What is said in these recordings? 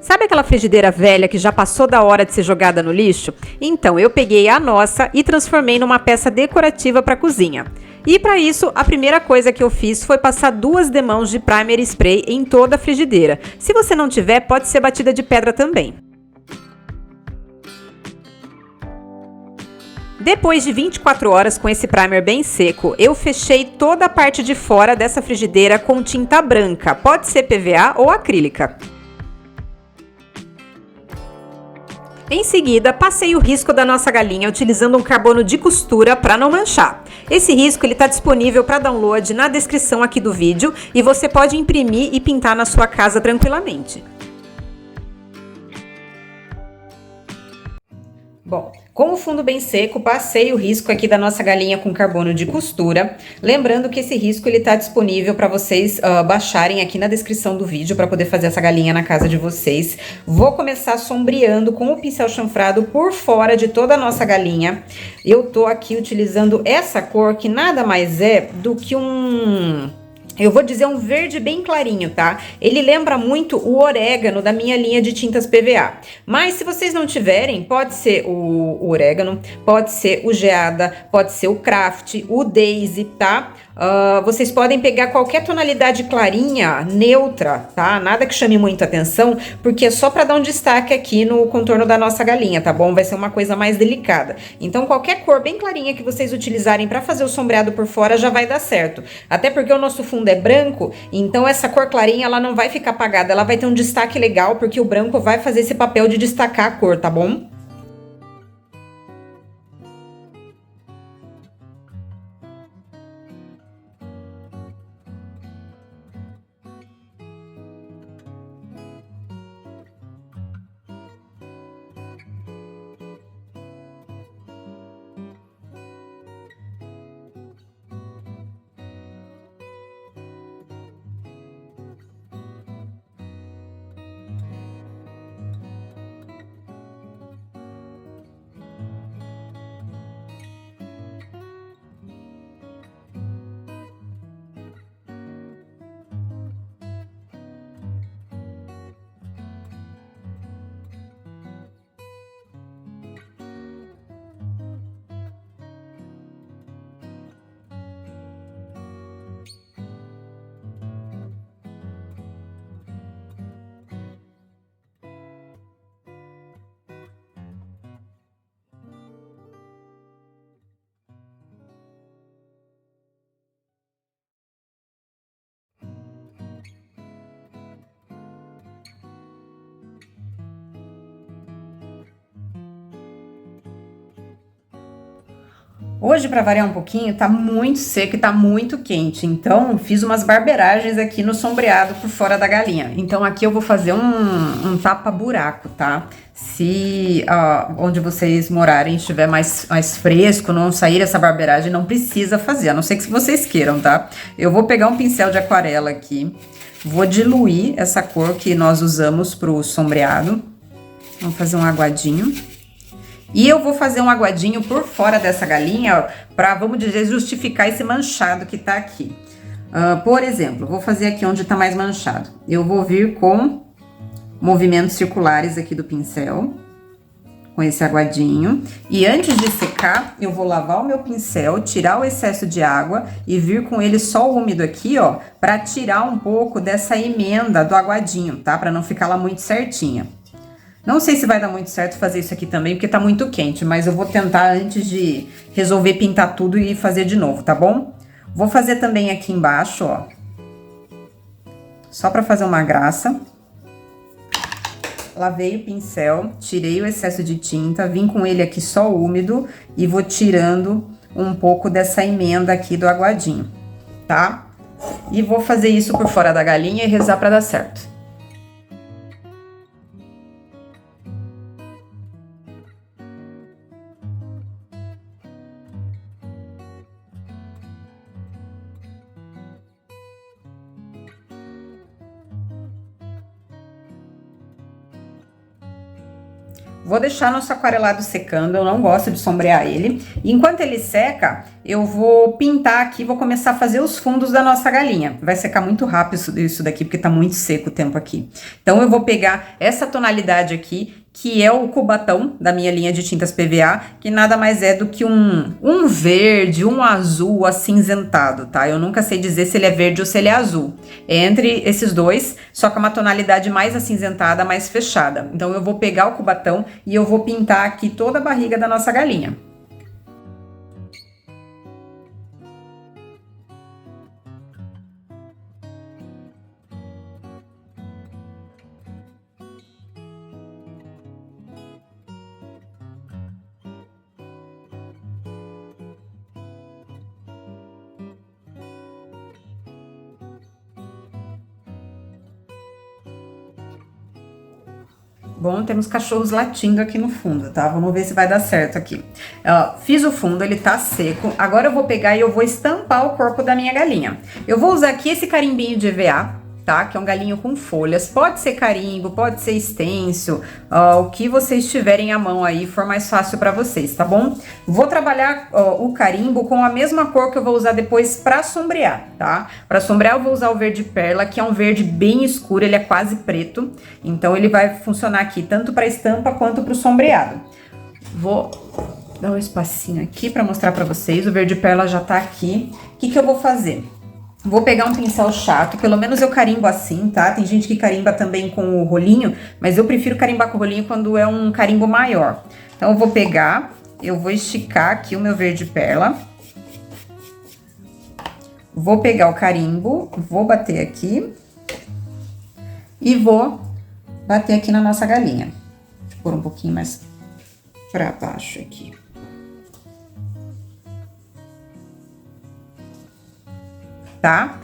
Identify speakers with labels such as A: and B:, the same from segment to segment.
A: Sabe aquela frigideira velha que já passou da hora de ser jogada no lixo? Então, eu peguei a nossa e transformei numa peça decorativa para a cozinha. E para isso, a primeira coisa que eu fiz foi passar 2 demãos de primer spray em toda a frigideira. Se você não tiver, pode ser batida de pedra também. Depois de 24 horas com esse primer bem seco, eu fechei toda a parte de fora dessa frigideira com tinta branca, pode ser PVA ou acrílica. Em seguida, passei o risco da nossa galinha utilizando um carbono de costura para não manchar. Esse risco está disponível para download na descrição aqui do vídeo e você pode imprimir e pintar na sua casa tranquilamente. Bom, com o fundo bem seco, passei o risco aqui da nossa galinha com carbono de costura. Lembrando que esse risco está disponível para vocês baixarem aqui na descrição do vídeo para poder fazer essa galinha na casa de vocês. Vou começar sombreando com o pincel chanfrado por fora de toda a nossa galinha. Eu tô aqui utilizando essa cor que nada mais é do que eu vou dizer um verde bem clarinho, tá? Ele lembra muito o orégano da minha linha de tintas PVA. Mas se vocês não tiverem, pode ser o orégano, pode ser o geada, pode ser o craft, o daisy, tá? Vocês podem pegar qualquer tonalidade clarinha, neutra, tá? Nada que chame muita atenção, porque é só para dar um destaque aqui no contorno da nossa galinha, tá bom? Vai ser uma coisa mais delicada. Então, qualquer cor bem clarinha que vocês utilizarem para fazer o sombreado por fora já vai dar certo. Até porque o nosso fundo é branco, então essa cor clarinha ela não vai ficar apagada, ela vai ter um destaque legal, porque o branco vai fazer esse papel de destacar a cor, tá bom? Hoje, para variar um pouquinho, tá muito seco e tá muito quente, então fiz umas barberagens aqui no sombreado por fora da galinha. Então aqui eu vou fazer um tapa-buraco, tá? Se onde vocês morarem estiver mais fresco, não sair essa barberagem, não precisa fazer, a não ser que vocês queiram, tá? Eu vou pegar um pincel de aquarela aqui, vou diluir essa cor que nós usamos pro sombreado. Vamos fazer um aguadinho. E eu vou fazer um aguadinho por fora dessa galinha, ó, pra, vamos dizer, justificar esse manchado que tá aqui. Por exemplo, vou fazer aqui onde tá mais manchado. Eu vou vir com movimentos circulares aqui do pincel, com esse aguadinho. E antes de secar, eu vou lavar o meu pincel, tirar o excesso de água e vir com ele só úmido aqui, ó, pra tirar um pouco dessa emenda do aguadinho, tá? Pra não ficar lá muito certinha. Não sei se vai dar muito certo fazer isso aqui também, porque tá muito quente, mas eu vou tentar antes de resolver pintar tudo e fazer de novo, tá bom? Vou fazer também aqui embaixo, ó. Só pra fazer uma graça. Lavei o pincel, tirei o excesso de tinta, vim com ele aqui só úmido e vou tirando um pouco dessa emenda aqui do aguadinho, tá? E vou fazer isso por fora da galinha e rezar pra dar certo. Vou deixar nosso aquarelado secando, eu não gosto de sombrear ele. E enquanto ele seca, eu vou pintar aqui, vou começar a fazer os fundos da nossa galinha. Vai secar muito rápido isso daqui, porque tá muito seco o tempo aqui. Então eu vou pegar essa tonalidade aqui, que é o Cubatão da minha linha de tintas PVA, que nada mais é do que um verde, um azul acinzentado, tá? Eu nunca sei dizer se ele é verde ou se ele é azul. É entre esses dois, só que é uma tonalidade mais acinzentada, mais fechada. Então eu vou pegar o Cubatão e eu vou pintar aqui toda a barriga da nossa galinha. Bom, temos cachorros latindo aqui no fundo, tá? Vamos ver se vai dar certo aqui. Ó, fiz o fundo, ele tá seco. Agora eu vou pegar e eu vou estampar o corpo da minha galinha. Eu vou usar aqui esse carimbinho de EVA, tá? Que é um galinho com folhas. Pode ser carimbo, pode ser stencil, o que vocês tiverem à mão aí, for mais fácil pra vocês, tá bom? Vou trabalhar o carimbo com a mesma cor que eu vou usar depois pra sombrear, tá? Pra sombrear eu vou usar o verde perla, que é um verde bem escuro, ele é quase preto. Então ele vai funcionar aqui tanto pra estampa quanto pro sombreado. Vou dar um espacinho aqui pra mostrar pra vocês. O verde perla já tá aqui. O que que eu vou fazer? Vou pegar um pincel chato, pelo menos eu carimbo assim, tá? Tem gente que carimba também com o rolinho, mas eu prefiro carimbar com o rolinho quando é um carimbo maior. Então, eu vou pegar, eu vou esticar aqui o meu verde perla. Vou pegar o carimbo, vou bater aqui. E vou bater aqui na nossa galinha. Deixa eu pôr um pouquinho mais pra baixo aqui. Tá?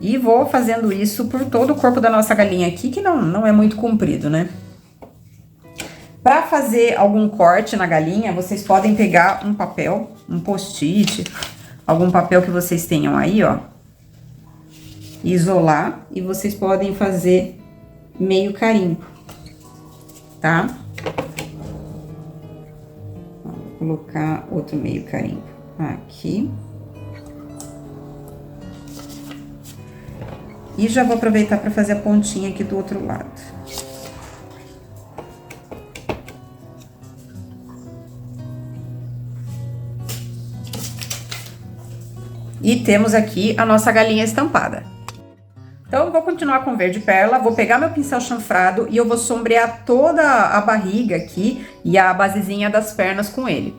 A: E vou fazendo isso por todo o corpo da nossa galinha aqui, que não é muito comprido, né? Para fazer algum corte na galinha, vocês podem pegar um papel, um post-it, algum papel que vocês tenham aí, ó. Isolar e vocês podem fazer meio carimbo, tá? Vou colocar outro meio carimbo aqui. E já vou aproveitar para fazer a pontinha aqui do outro lado. E temos aqui a nossa galinha estampada. Então, eu vou continuar com verde perla, vou pegar meu pincel chanfrado e eu vou sombrear toda a barriga aqui e a basezinha das pernas com ele.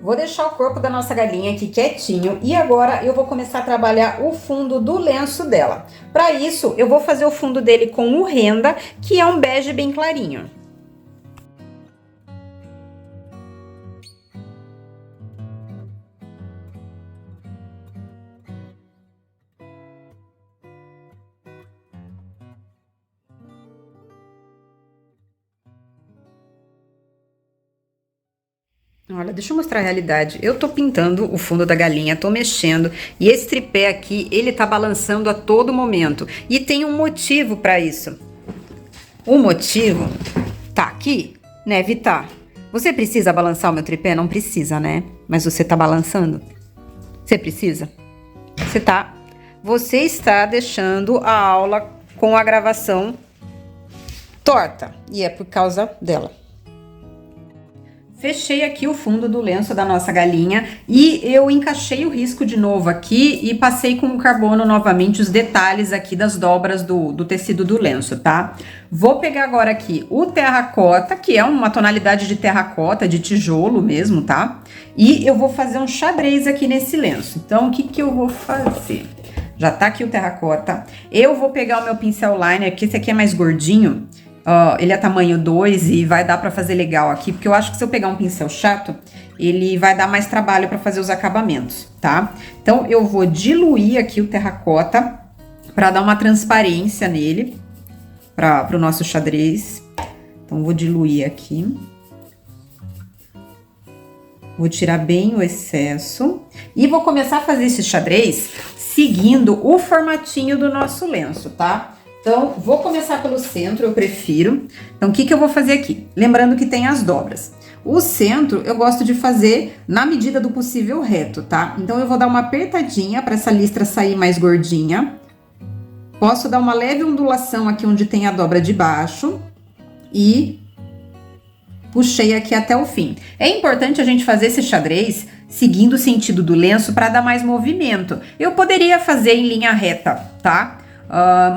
A: Vou deixar o corpo da nossa galinha aqui quietinho e agora eu vou começar a trabalhar o fundo do lenço dela. Para isso, eu vou fazer o fundo dele com o renda, que é um bege bem clarinho. Olha, deixa eu mostrar a realidade. Eu tô pintando o fundo da galinha, tô mexendo, e esse tripé aqui, ele tá balançando a todo momento. E tem um motivo pra isso. O motivo tá aqui, né, Vitá? Você precisa balançar o meu tripé? Não precisa, né? Mas você tá balançando? Você precisa? Você está deixando a aula com a gravação torta, e é por causa dela. Fechei aqui o fundo do lenço da nossa galinha e eu encaixei o risco de novo aqui e passei com o carbono novamente os detalhes aqui das dobras do tecido do lenço, tá? Vou pegar agora aqui o terracota, que é uma tonalidade de terracota, de tijolo mesmo, tá? E eu vou fazer um xadrez aqui nesse lenço. Então, o que que eu vou fazer? Já tá aqui o terracota. Eu vou pegar o meu pincel liner, que esse aqui é mais gordinho. Ele é tamanho 2 e vai dar pra fazer legal aqui, porque eu acho que se eu pegar um pincel chato, ele vai dar mais trabalho pra fazer os acabamentos, tá? Então, eu vou diluir aqui o terracota pra dar uma transparência nele, pro nosso xadrez. Então, vou diluir aqui. Vou tirar bem o excesso e vou começar a fazer esse xadrez seguindo o formatinho do nosso lenço, tá? Então, vou começar pelo centro, eu prefiro. Então, o que que eu vou fazer aqui? Lembrando que tem as dobras. O centro, eu gosto de fazer na medida do possível reto, tá? Então, eu vou dar uma apertadinha para essa listra sair mais gordinha. Posso dar uma leve ondulação aqui onde tem a dobra de baixo. E puxei aqui até o fim. É importante a gente fazer esse xadrez seguindo o sentido do lenço para dar mais movimento. Eu poderia fazer em linha reta, tá?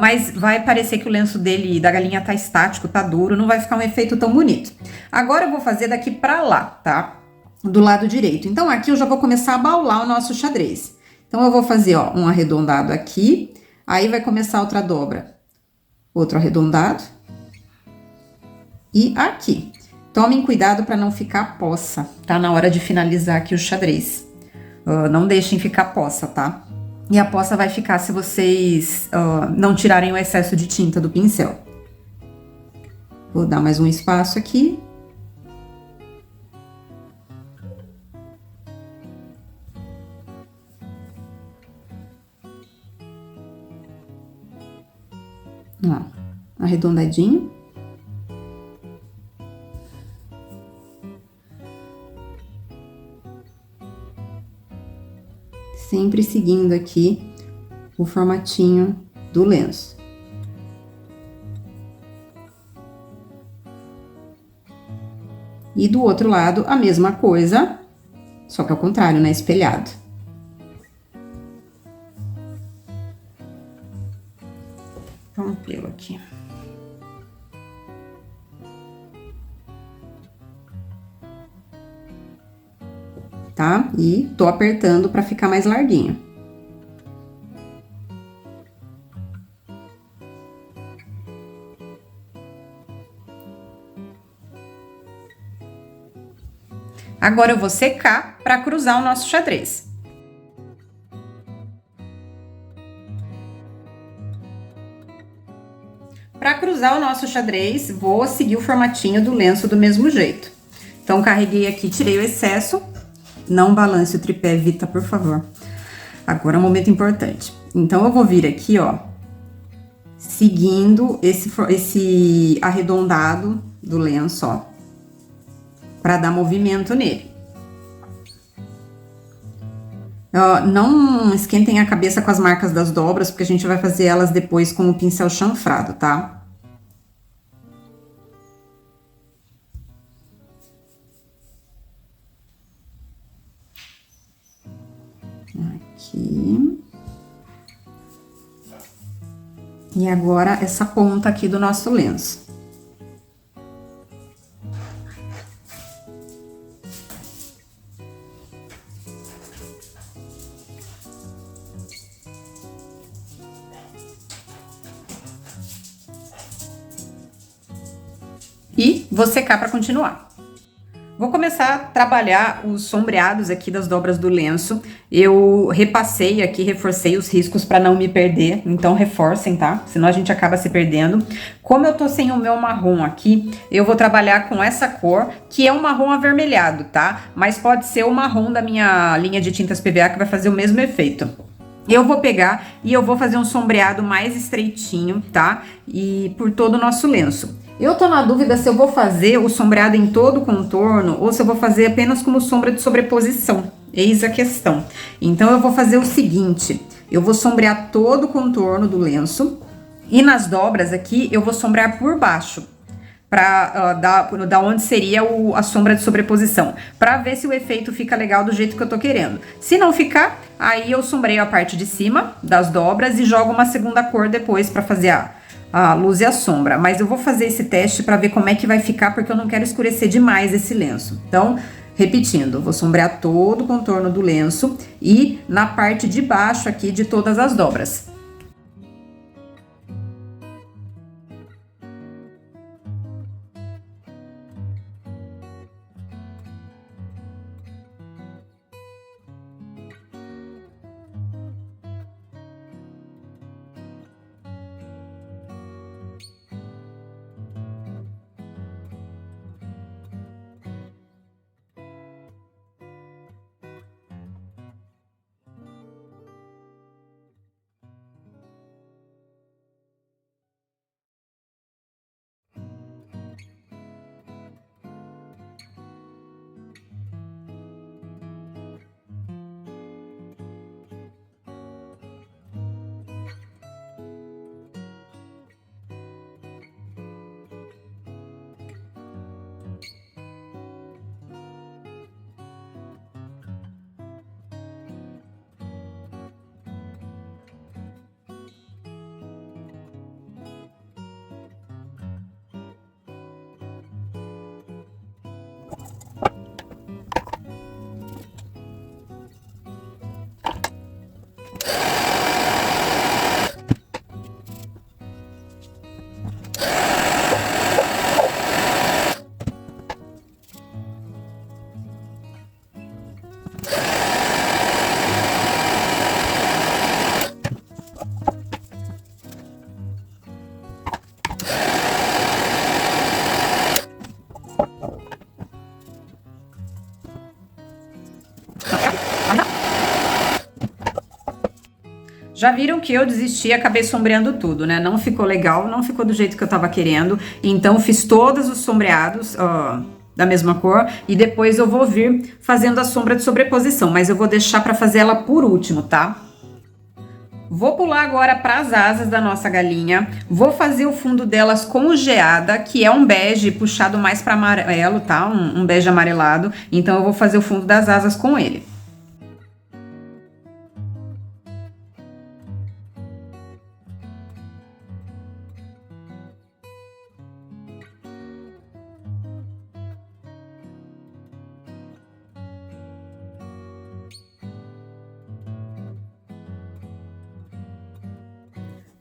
A: Mas vai parecer que o lenço da galinha tá estático, tá duro, não vai ficar um efeito tão bonito. Agora eu vou fazer daqui pra lá, tá? Do lado direito. Então aqui eu já vou começar a baular o nosso xadrez. Então eu vou fazer, ó, um arredondado aqui, aí vai começar outra dobra. Outro arredondado. E aqui. Tomem cuidado para não ficar poça, tá? Na hora de finalizar aqui o xadrez. Não deixem ficar poça, tá? E a poça vai ficar se vocês não tirarem o excesso de tinta do pincel. Vou dar mais um espaço aqui. Ó, arredondadinho. Sempre seguindo aqui o formatinho do lenço. E do outro lado, a mesma coisa, só que ao contrário, né? Espelhado. Rompeu aqui. Tá? E tô apertando para ficar mais larguinho. Agora eu vou secar para cruzar o nosso xadrez. Para cruzar o nosso xadrez, vou seguir o formatinho do lenço do mesmo jeito. Então, carreguei aqui, tirei o excesso. Não balance o tripé, Vita, por favor. Agora é um momento importante. Então, eu vou vir aqui, ó, seguindo esse arredondado do lenço, ó, para dar movimento nele. Não esquentem a cabeça com as marcas das dobras, porque a gente vai fazer elas depois com o pincel chanfrado, tá? Aqui. E agora, essa ponta aqui do nosso lenço. E vou secar para continuar. Vou começar a trabalhar os sombreados aqui das dobras do lenço. Eu repassei aqui, reforcei os riscos para não me perder, então reforcem, tá? Senão a gente acaba se perdendo. Como eu tô sem o meu marrom aqui, eu vou trabalhar com essa cor, que é um marrom avermelhado, tá? Mas pode ser o marrom da minha linha de tintas PVA que vai fazer o mesmo efeito. Eu vou pegar e eu vou fazer um sombreado mais estreitinho, tá? E por todo o nosso lenço. Eu tô na dúvida se eu vou fazer o sombreado em todo o contorno ou se eu vou fazer apenas como sombra de sobreposição. Eis a questão. Então, eu vou fazer o seguinte. Eu vou sombrear todo o contorno do lenço e nas dobras aqui eu vou sombrear por baixo. da onde seria a sombra de sobreposição, para ver se o efeito fica legal do jeito que eu tô querendo. Se não ficar, aí eu sombreio a parte de cima das dobras e jogo uma segunda cor depois para fazer a luz e a sombra. Mas eu vou fazer esse teste para ver como é que vai ficar, porque eu não quero escurecer demais esse lenço. Então, repetindo, vou sombrear todo o contorno do lenço e na parte de baixo aqui de todas as dobras. Já viram que eu desisti e acabei sombreando tudo, né? Não ficou legal, não ficou do jeito que eu tava querendo. Então, fiz todos os sombreados da mesma cor. E depois eu vou vir fazendo a sombra de sobreposição. Mas eu vou deixar pra fazer ela por último, tá? Vou pular agora para as asas da nossa galinha. Vou fazer o fundo delas com geada, que é um bege puxado mais para amarelo, tá? Um bege amarelado. Então, eu vou fazer o fundo das asas com ele.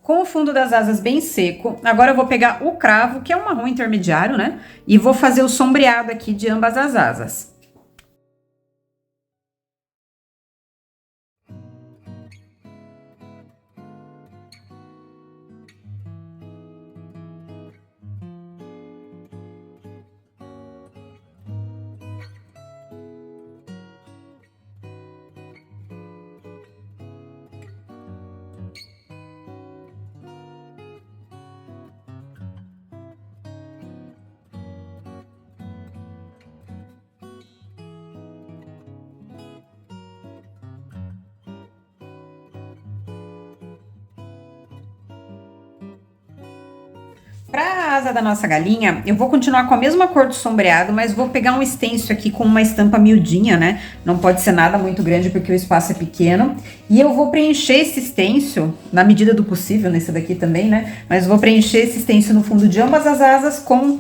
A: Com o fundo das asas bem seco, agora eu vou pegar o cravo, que é um marrom intermediário, né? E vou fazer o sombreado aqui de ambas as asas. Para a asa da nossa galinha, eu vou continuar com a mesma cor do sombreado, mas vou pegar um stencil aqui com uma estampa miudinha, né? Não pode ser nada muito grande porque o espaço é pequeno. E eu vou preencher esse stencil, na medida do possível, nesse daqui também, né? Mas vou preencher esse stencil no fundo de ambas as asas com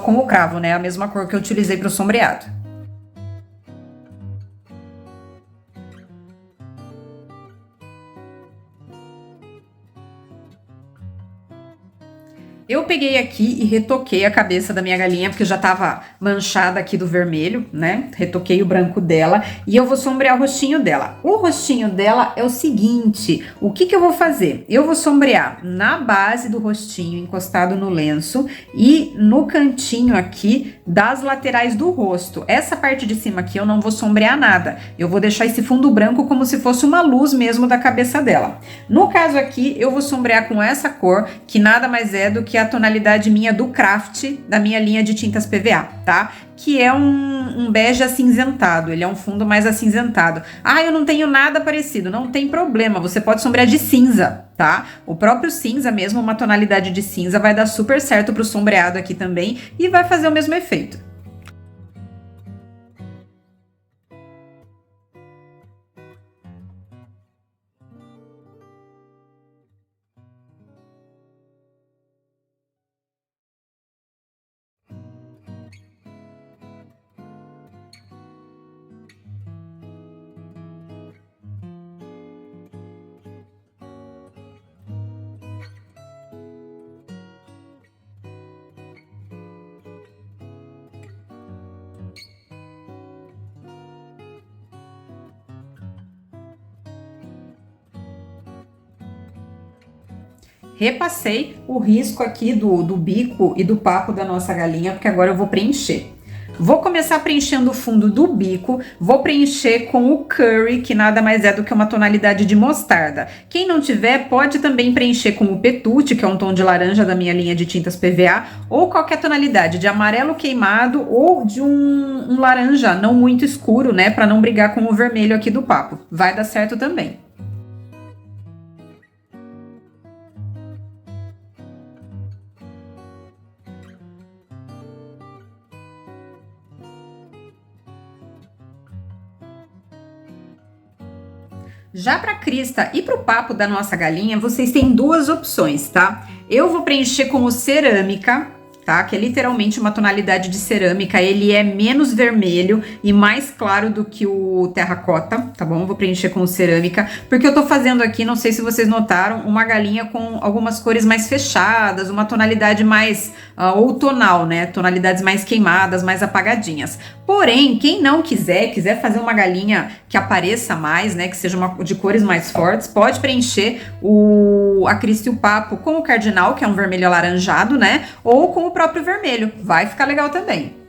A: o cravo, né? A mesma cor que eu utilizei para o sombreado. Eu peguei aqui e retoquei a cabeça da minha galinha, porque já tava manchada aqui do vermelho, né? Retoquei o branco dela e eu vou sombrear o rostinho dela. O rostinho dela é o seguinte, o que que eu vou fazer? Eu vou sombrear na base do rostinho, encostado no lenço, e no cantinho aqui das laterais do rosto. Essa parte de cima aqui eu não vou sombrear nada. Eu vou deixar esse fundo branco como se fosse uma luz mesmo da cabeça dela. No caso aqui, eu vou sombrear com essa cor, que nada mais é do que que é a tonalidade minha do Craft, da minha linha de tintas PVA, tá? Que é um bege acinzentado, ele é um fundo mais acinzentado. Ah, eu não tenho nada parecido, não tem problema, você pode sombrear de cinza, tá? O próprio cinza mesmo, uma tonalidade de cinza vai dar super certo pro sombreado aqui também e vai fazer o mesmo efeito. Repassei o risco aqui do bico e do papo da nossa galinha, porque agora eu vou preencher. Vou começar preenchendo o fundo do bico, vou preencher com o curry, que nada mais é do que uma tonalidade de mostarda. Quem não tiver, pode também preencher com o petute, que é um tom de laranja da minha linha de tintas PVA, ou qualquer tonalidade de amarelo queimado ou de um laranja não muito escuro, né, para não brigar com o vermelho aqui do papo. Vai dar certo também. Já para a crista e para o papo da nossa galinha, vocês têm duas opções, tá? Eu vou preencher com o cerâmica, tá? Que é literalmente uma tonalidade de cerâmica. Ele é menos vermelho e mais claro do que o terracota, tá bom? Vou preencher com o cerâmica, porque eu tô fazendo aqui, não sei se vocês notaram, uma galinha com algumas cores mais fechadas, uma tonalidade mais outonal, né? Tonalidades mais queimadas, mais apagadinhas. Porém, quem não quiser fazer uma galinha que apareça mais, né, que seja de cores mais fortes, pode preencher a crista e o papo com o cardinal, que é um vermelho alaranjado, né, ou com o próprio vermelho. Vai ficar legal também.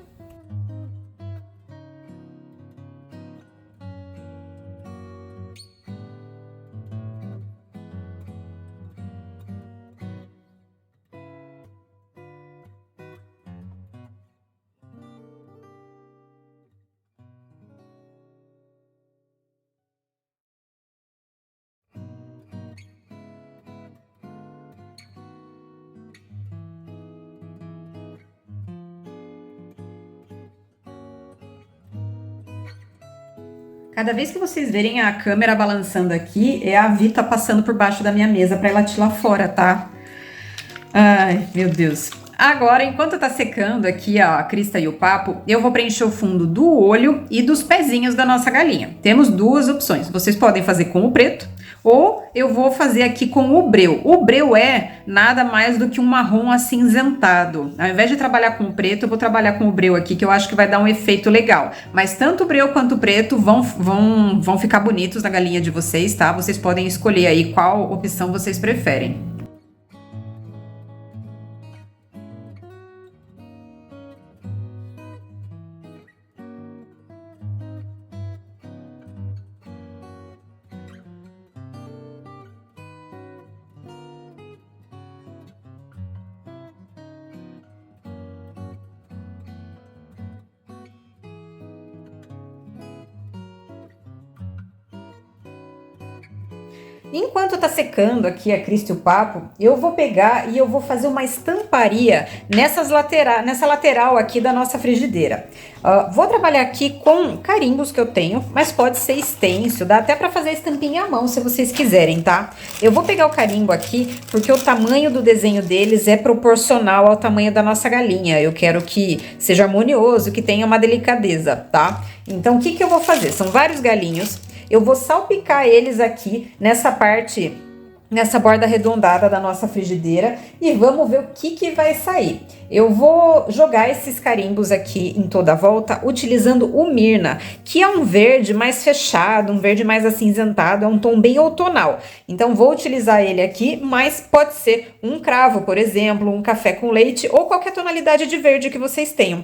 A: Cada vez que vocês verem a câmera balançando aqui, é a Vita passando por baixo da minha mesa para ela tirar fora, tá? Ai, meu Deus. Agora, enquanto tá secando aqui ó, a crista e o papo, eu vou preencher o fundo do olho e dos pezinhos da nossa galinha. Temos duas opções. Vocês podem fazer com o preto ou eu vou fazer aqui com o breu. O breu é nada mais do que um marrom acinzentado. Ao invés de trabalhar com o preto, eu vou trabalhar com o breu aqui, que eu acho que vai dar um efeito legal. Mas tanto o breu quanto o preto vão ficar bonitos na galinha de vocês, tá? Vocês podem escolher aí qual opção vocês preferem. Enquanto tá secando aqui a crista e o papo, eu vou pegar e eu vou fazer uma estamparia nessa lateral aqui da nossa frigideira. Vou trabalhar aqui com carimbos que eu tenho, mas pode ser stencil, dá até para fazer a estampinha à mão se vocês quiserem, tá? Eu vou pegar o carimbo aqui porque o tamanho do desenho deles é proporcional ao tamanho da nossa galinha. Eu quero que seja harmonioso, que tenha uma delicadeza, tá? Então, o que que eu vou fazer? São vários galinhos. Eu vou salpicar eles aqui nessa parte, nessa borda arredondada da nossa frigideira e vamos ver o que que vai sair. Eu vou jogar esses carimbos aqui em toda a volta utilizando o Mirna, que é um verde mais fechado, um verde mais acinzentado, é um tom bem outonal. Então vou utilizar ele aqui, mas pode ser um cravo, por exemplo, um café com leite ou qualquer tonalidade de verde que vocês tenham.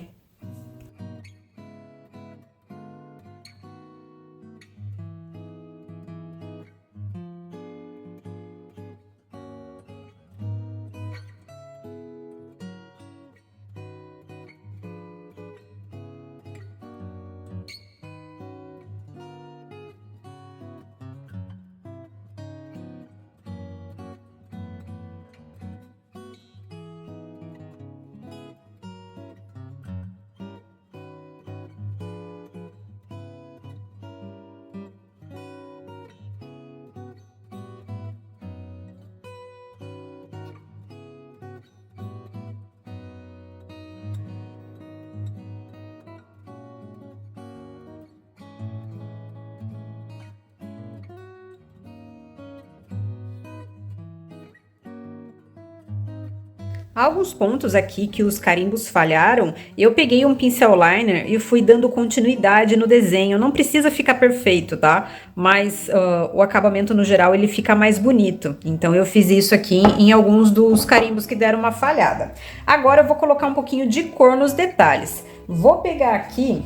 A: Alguns pontos aqui que os carimbos falharam, eu peguei um pincel liner e fui dando continuidade no desenho. Não precisa ficar perfeito, tá? Mas o acabamento no geral ele fica mais bonito. Então eu fiz isso aqui em alguns dos carimbos que deram uma falhada. Agora eu vou colocar um pouquinho de cor nos detalhes. Vou pegar aqui,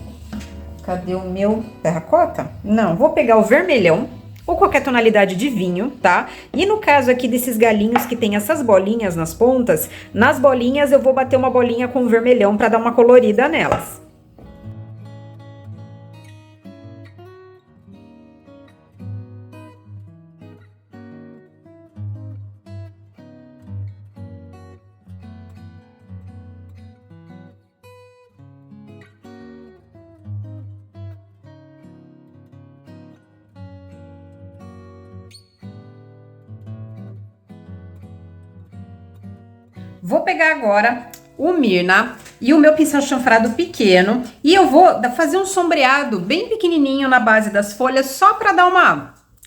A: cadê o meu terracota? Não, vou pegar o vermelhão ou qualquer tonalidade de vinho, tá? E no caso aqui desses galinhos que tem essas bolinhas nas pontas, nas bolinhas eu vou bater uma bolinha com vermelhão para dar uma colorida nelas. Vou pegar agora o Mirna e o meu pincel chanfrado pequeno e eu vou fazer um sombreado bem pequenininho na base das folhas só para dar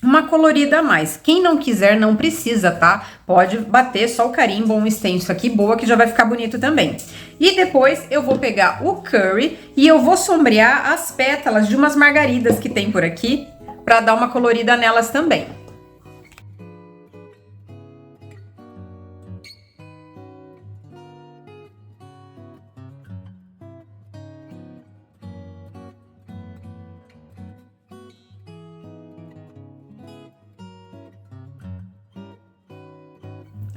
A: uma colorida a mais. Quem não quiser não precisa, tá? Pode bater só o carimbo ou um stencil aqui boa que já vai ficar bonito também. E depois eu vou pegar o curry e eu vou sombrear as pétalas de umas margaridas que tem por aqui para dar uma colorida nelas também.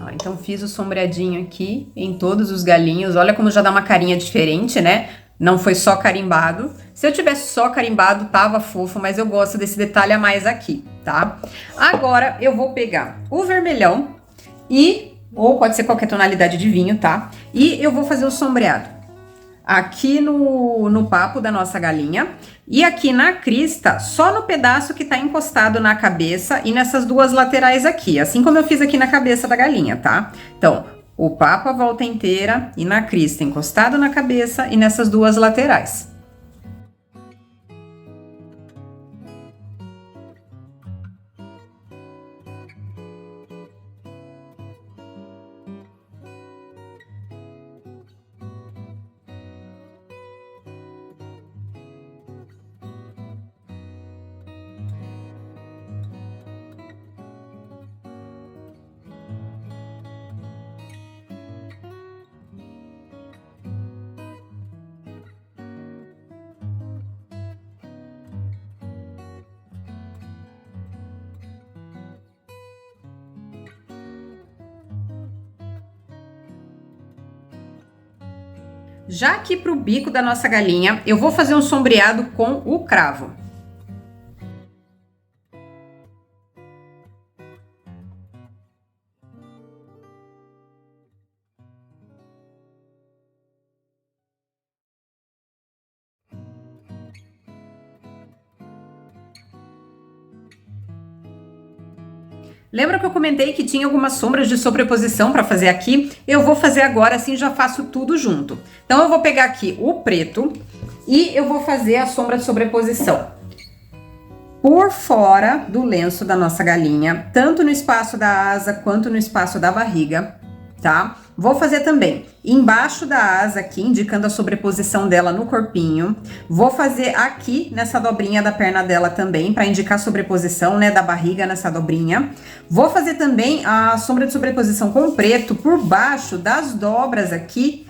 A: Ó, então fiz o sombreadinho aqui em todos os galinhos. Olha como já dá uma carinha diferente, né? Não foi só carimbado. Se eu tivesse só carimbado, tava fofo, mas eu gosto desse detalhe a mais aqui, tá? Agora eu vou pegar o vermelhão ou pode ser qualquer tonalidade de vinho, tá? E eu vou fazer o sombreado aqui no papo da nossa galinha e aqui na crista, só no pedaço que tá encostado na cabeça e nessas duas laterais aqui, assim como eu fiz aqui na cabeça da galinha, tá? Então, o papo a volta inteira e na crista encostado na cabeça e nessas duas laterais. Já aqui pro bico da nossa galinha, eu vou fazer um sombreado com o cravo. Lembra que eu comentei que tinha algumas sombras de sobreposição para fazer aqui? Eu vou fazer agora, assim já faço tudo junto. Então eu vou pegar aqui o preto e eu vou fazer a sombra de sobreposição por fora do lenço da nossa galinha, tanto no espaço da asa quanto no espaço da barriga, tá? Vou fazer também embaixo da asa aqui, indicando a sobreposição dela no corpinho. Vou fazer aqui nessa dobrinha da perna dela também, para indicar a sobreposição, né, da barriga nessa dobrinha. Vou fazer também a sombra de sobreposição com preto por baixo das dobras aqui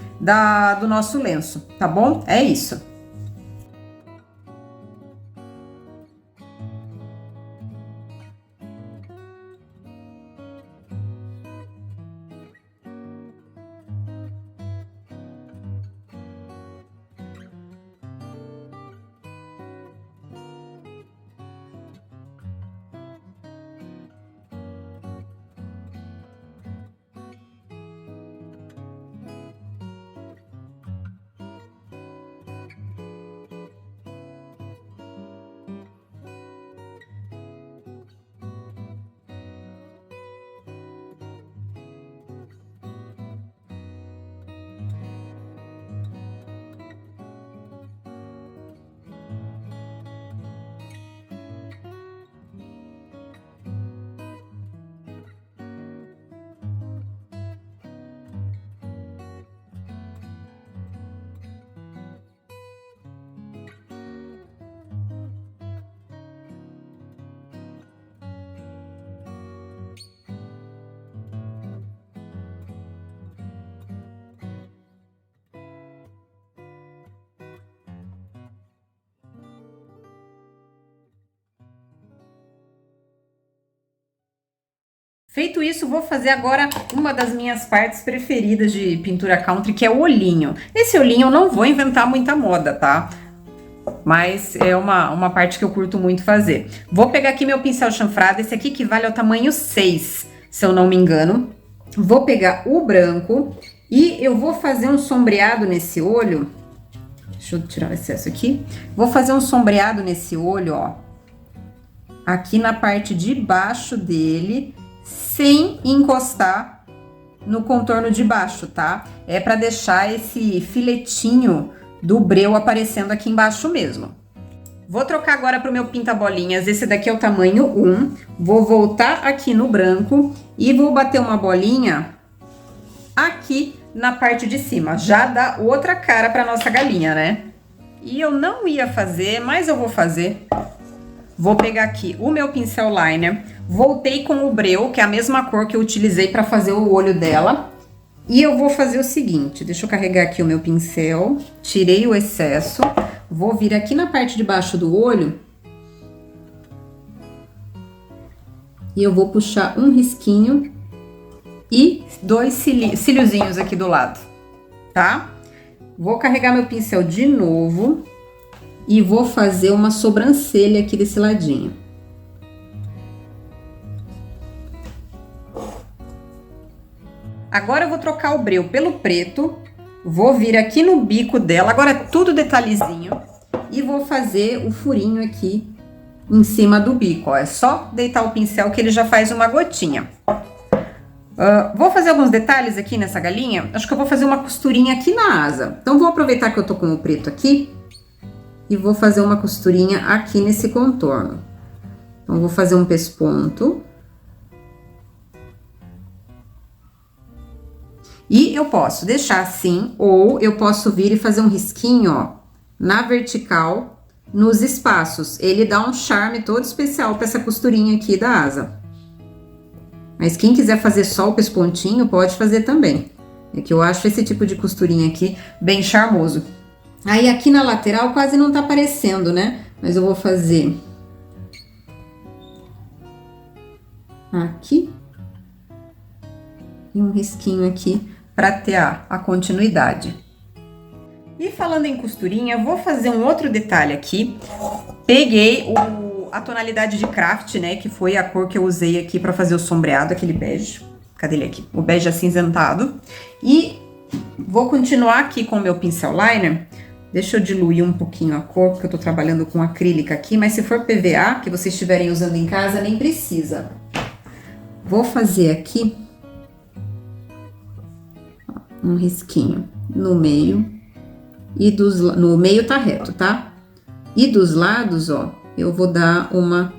A: do nosso lenço, tá bom? É isso. Feito isso, vou fazer agora uma das minhas partes preferidas de pintura country, que é o olhinho. Esse olhinho eu não vou inventar muita moda, tá? Mas é uma parte que eu curto muito fazer. Vou pegar aqui meu pincel chanfrado, esse aqui equivale ao tamanho 6, se eu não me engano. Vou pegar o branco e eu vou fazer um sombreado nesse olho. Deixa eu tirar o excesso aqui. Vou fazer um sombreado nesse olho, ó. Aqui na parte de baixo dele, sem encostar no contorno de baixo, tá? É para deixar esse filetinho do breu aparecendo aqui embaixo mesmo. Vou trocar agora para o meu pinta-bolinhas. Esse daqui é o tamanho 1. Vou voltar aqui no branco e vou bater uma bolinha aqui na parte de cima. Já dá outra cara para nossa galinha, né? E eu não ia fazer, mas eu vou fazer. Vou pegar aqui o meu pincel liner, voltei com o breu, que é a mesma cor que eu utilizei para fazer o olho dela. E eu vou fazer o seguinte, deixa eu carregar aqui o meu pincel, tirei o excesso, vou vir aqui na parte de baixo do olho e eu vou puxar um risquinho e 2 cíliozinhos aqui do lado, tá? Vou carregar meu pincel de novo e vou fazer uma sobrancelha aqui desse ladinho. Agora eu vou trocar o breu pelo preto, vou vir aqui no bico dela, agora é tudo detalhezinho, e vou fazer o furinho aqui em cima do bico, ó. É só deitar o pincel que ele já faz uma gotinha. Vou fazer alguns detalhes aqui nessa galinha, acho que eu vou fazer uma costurinha aqui na asa. Então, vou aproveitar que eu tô com o preto aqui, e vou fazer uma costurinha aqui nesse contorno. Então, vou fazer um pesponto. E eu posso deixar assim, ou eu posso vir e fazer um risquinho, ó, na vertical, nos espaços. Ele dá um charme todo especial para essa costurinha aqui da asa. Mas quem quiser fazer só o pespontinho, pode fazer também. É que eu acho esse tipo de costurinha aqui bem charmoso. Aí aqui na lateral quase não tá aparecendo, né? Mas eu vou fazer aqui e um risquinho aqui para ter a continuidade. E falando em costurinha, vou fazer um outro detalhe aqui. Peguei a tonalidade de craft, né, que foi a cor que eu usei aqui para fazer o sombreado, aquele bege. Cadê ele aqui? O bege acinzentado. E vou continuar aqui com o meu pincel liner. Deixa eu diluir um pouquinho a cor, porque eu tô trabalhando com acrílica aqui, mas se for PVA, que vocês estiverem usando em casa, nem precisa. Vou fazer aqui um risquinho no meio, e no meio tá reto, tá? E dos lados, ó, eu vou dar uma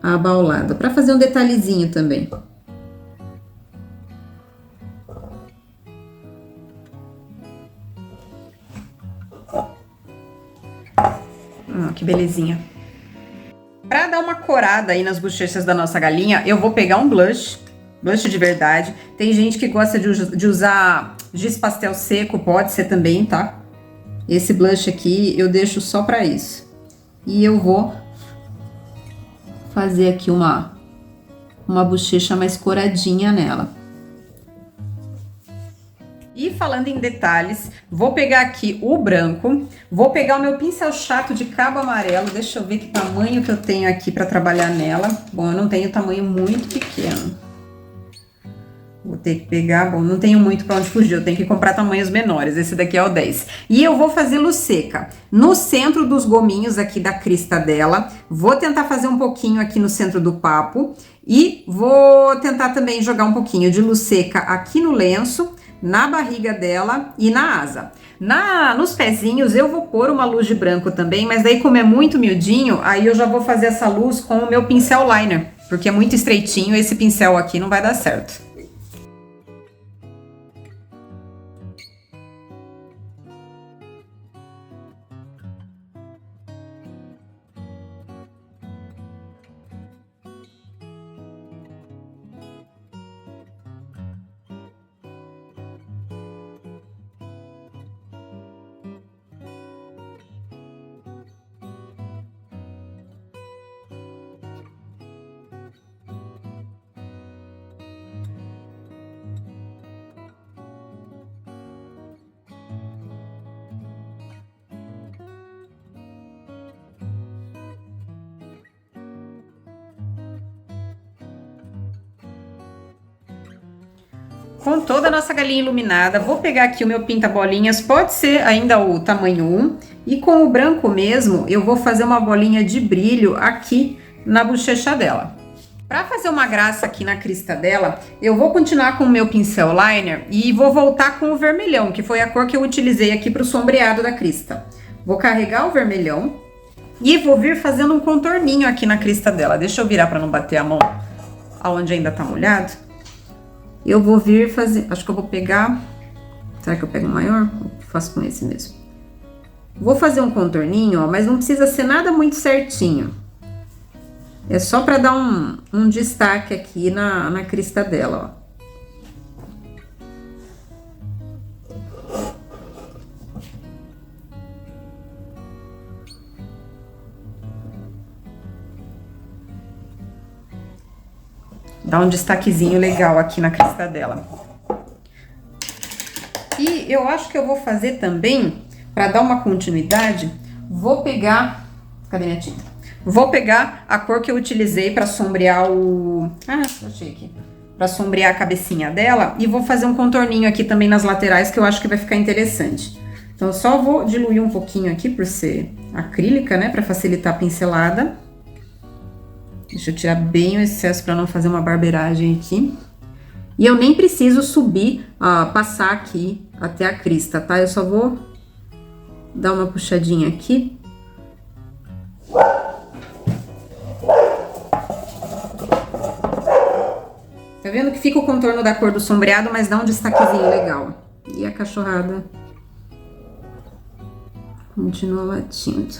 A: abaulada, pra fazer um detalhezinho também. Que belezinha. Pra dar uma corada aí nas bochechas da nossa galinha, eu vou pegar um blush de verdade. Tem gente que gosta de usar giz pastel seco, pode ser também, tá? Esse blush aqui eu deixo só pra isso. E eu vou fazer aqui uma bochecha mais coradinha nela. E falando em detalhes, vou pegar aqui o branco, vou pegar o meu pincel chato de cabo amarelo, deixa eu ver que tamanho que eu tenho aqui pra trabalhar nela. Bom, eu não tenho tamanho muito pequeno. Vou ter que pegar, bom, não tenho muito pra onde fugir, eu tenho que comprar tamanhos menores, esse daqui é o 10. E eu vou fazer luz seca no centro dos gominhos aqui da crista dela, vou tentar fazer um pouquinho aqui no centro do papo e vou tentar também jogar um pouquinho de luz seca aqui no lenço, na barriga dela e na asa. Nos pezinhos eu vou pôr uma luz de branco também, mas daí como é muito miudinho, aí eu já vou fazer essa luz com o meu pincel liner, porque é muito estreitinho, esse pincel aqui não vai dar certo. com toda a nossa galinha iluminada. Vou pegar aqui o meu pinta-bolinhas, pode ser ainda o tamanho 1. E com o branco mesmo, eu vou fazer uma bolinha de brilho aqui na bochecha dela. Para fazer uma graça aqui na crista dela, eu vou continuar com o meu pincel liner e vou voltar com o vermelhão, que foi a cor que eu utilizei aqui para o sombreado da crista. Vou carregar o vermelhão e vou vir fazendo um contorninho aqui na crista dela. Deixa eu virar para não bater a mão aonde ainda tá molhado. Eu vou vir fazer, acho que eu vou pegar, será que eu pego um maior? Ou faço com esse mesmo? Vou fazer um contorninho, ó, mas não precisa ser nada muito certinho. É só para dar um destaque aqui na crista dela, ó. Dá um destaquezinho legal aqui na crista dela. E eu acho que eu vou fazer também, para dar uma continuidade, vou pegar... Cadê minha tinta? Vou pegar a cor que eu utilizei para sombrear o... Ah, achei aqui. Para sombrear a cabecinha dela. E vou fazer um contorninho aqui também nas laterais, que eu acho que vai ficar interessante. Então, eu só vou diluir um pouquinho aqui, por ser acrílica, né? Para facilitar a pincelada. Deixa eu tirar bem o excesso para não fazer uma barbeiragem aqui. E eu nem preciso subir, passar aqui até a crista, tá? Eu só vou dar uma puxadinha aqui. Tá vendo que fica o contorno da cor do sombreado, mas dá um destaquezinho legal. E a cachorrada continua latindo.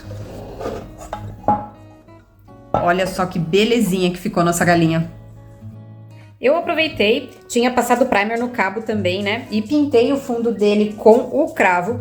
A: Olha só que belezinha que ficou nossa galinha. Eu aproveitei, tinha passado primer no cabo também, né? E pintei o fundo dele com o cravo.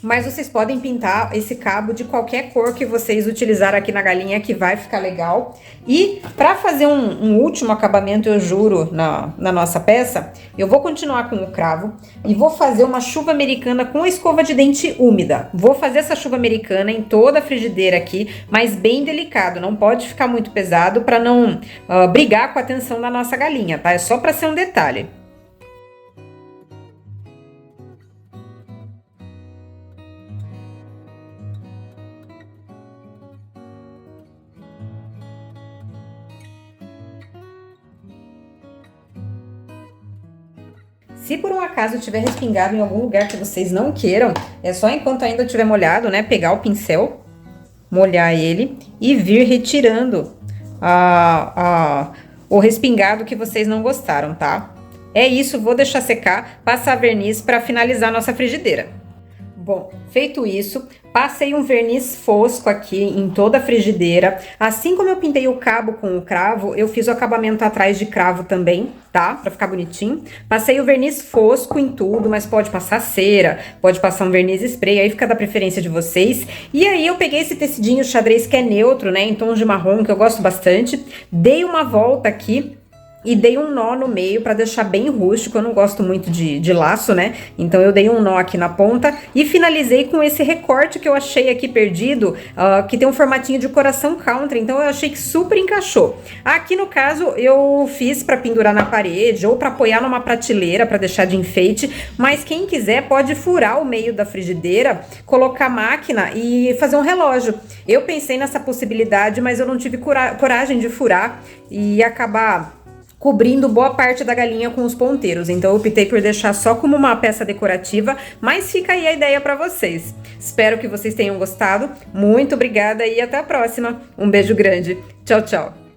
A: Mas vocês podem pintar esse cabo de qualquer cor que vocês utilizarem aqui na galinha, que vai ficar legal. E para fazer um último acabamento, eu juro, na nossa peça, eu vou continuar com o cravo e vou fazer uma chuva americana com escova de dente úmida. Vou fazer essa chuva americana em toda a frigideira aqui, mas bem delicado, não pode ficar muito pesado para não brigar com a tensão da nossa galinha, tá? É só para ser um detalhe. Se por um acaso tiver respingado em algum lugar que vocês não queiram, é só enquanto ainda estiver molhado, né, pegar o pincel, molhar ele e vir retirando o respingado que vocês não gostaram, tá? É isso, vou deixar secar, passar verniz para finalizar a nossa frigideira. Bom, feito isso, passei um verniz fosco aqui em toda a frigideira. Assim como eu pintei o cabo com o cravo, eu fiz o acabamento atrás de cravo também, tá? Pra ficar bonitinho. Passei o verniz fosco em tudo, mas pode passar cera, pode passar um verniz spray, aí fica da preferência de vocês. E aí eu peguei esse tecidinho xadrez que é neutro, né, em tons de marrom, que eu gosto bastante. Dei uma volta aqui e dei um nó no meio para deixar bem rústico. Eu não gosto muito de laço, né? Então eu dei um nó aqui na ponta e finalizei com esse recorte que eu achei aqui perdido, que tem um formatinho de coração country, então eu achei que super encaixou. Aqui no caso eu fiz para pendurar na parede ou para apoiar numa prateleira para deixar de enfeite, mas quem quiser pode furar o meio da frigideira, colocar a máquina e fazer um relógio. Eu pensei nessa possibilidade, mas eu não tive coragem de furar e acabar cobrindo boa parte da galinha com os ponteiros. Então eu optei por deixar só como uma peça decorativa, mas fica aí a ideia para vocês. Espero que vocês tenham gostado. Muito obrigada e até a próxima. Um beijo grande. Tchau, tchau.